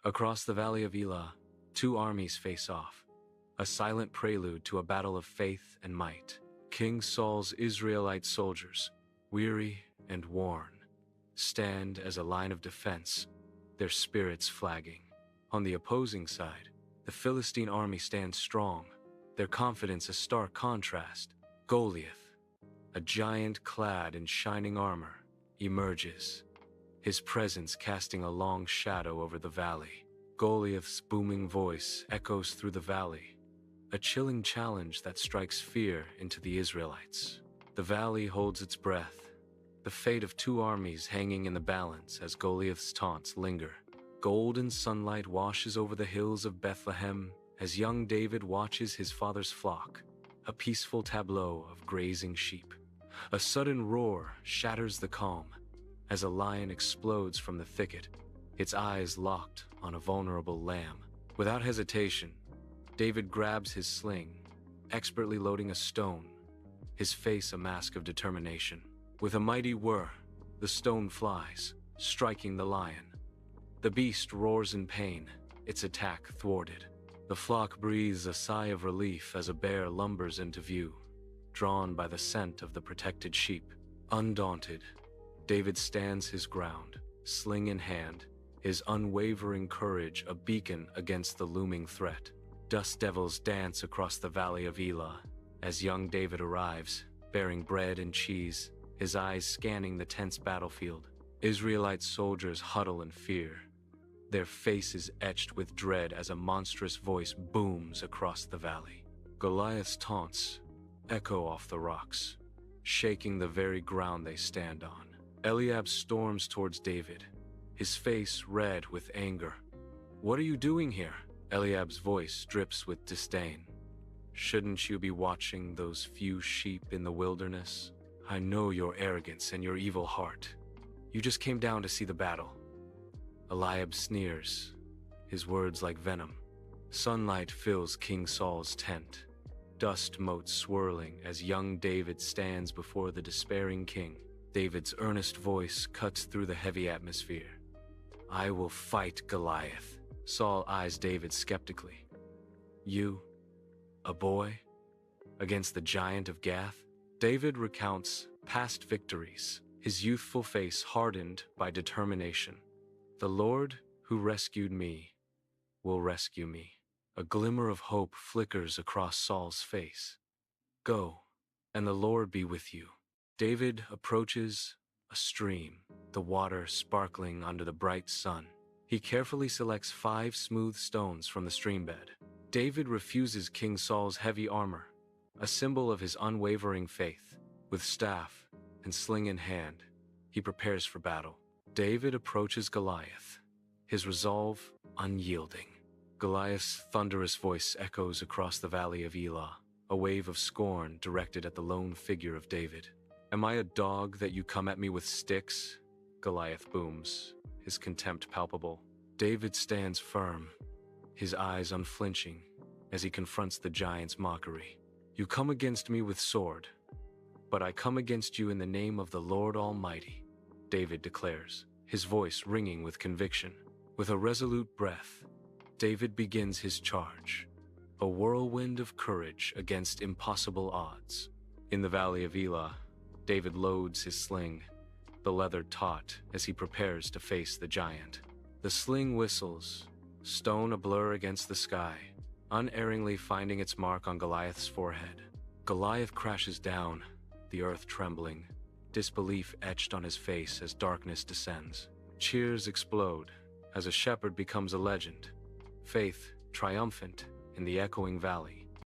Across the valley of Elah, two armies face off, a silent prelude to a battle of faith and might. King Saul's Israelite soldiers, weary and worn, stand as a line of defense, their spirits flagging. On the opposing side, the Philistine army stands strong, their confidence a stark contrast. Goliath, a giant clad in shining armor, emerges, his presence casting a long shadow over the valley. Goliath's booming voice echoes through the valley, a chilling challenge that strikes fear into the Israelites. The valley holds its breath, the fate of two armies hanging in the balance as Goliath's taunts linger. Golden sunlight washes over the hills of Bethlehem as young David watches his father's flock, a peaceful tableau of grazing sheep. A sudden roar shatters the calm as a lion explodes from the thicket, its eyes locked on a vulnerable lamb. Without hesitation, David grabs his sling, expertly loading a stone, his face a mask of determination. With a mighty whir, the stone flies, striking the lion. The beast roars in pain, its attack thwarted. The flock breathes a sigh of relief as a bear lumbers into view, drawn by the scent of the protected sheep. Undaunted, David stands his ground, sling in hand, his unwavering courage a beacon against the looming threat. Dust devils dance across the valley of Elah as young David arrives, bearing bread and cheese, his eyes scanning the tense battlefield. Israelite soldiers huddle in fear, their faces etched with dread as a monstrous voice booms across the valley. Goliath's taunts echo off the rocks, shaking the very ground they stand on. Eliab storms towards David, his face red with anger. "What are you doing here?" Eliab's voice drips with disdain. "Shouldn't you be watching those few sheep in the wilderness? I know your arrogance and your evil heart. You just came down to see the battle." Eliab sneers, his words like venom. Sunlight fills King Saul's tent, dust motes swirling as young David stands before the despairing king. David's earnest voice cuts through the heavy atmosphere. "I will fight Goliath." Saul eyes David skeptically. "You, a boy, against the giant of Gath?" David recounts past victories, his youthful face hardened by determination. "The Lord who rescued me will rescue me." A glimmer of hope flickers across Saul's face. "Go, and the Lord be with you." David approaches a stream, the water sparkling under the bright sun. He carefully selects 5 smooth stones from the streambed. David refuses King Saul's heavy armor, a symbol of his unwavering faith. With staff and sling in hand, he prepares for battle. David approaches Goliath, his resolve unyielding. Goliath's thunderous voice echoes across the valley of Elah, a wave of scorn directed at the lone figure of David. "Am I a dog that you come at me with sticks?" Goliath booms, his contempt palpable. David stands firm, his eyes unflinching, as he confronts the giant's mockery. "You come against me with sword, but I come against you in the name of the Lord Almighty," David declares, his voice ringing with conviction. With a resolute breath, David begins his charge, a whirlwind of courage against impossible odds. In the valley of Elah, David loads his sling, the leather taut as he prepares to face the giant. The sling whistles, stone a blur against the sky, unerringly finding its mark on Goliath's forehead. Goliath crashes down, the earth trembling, disbelief etched on his face as darkness descends. Cheers explode as a shepherd becomes a legend, faith triumphant in the echoing valley.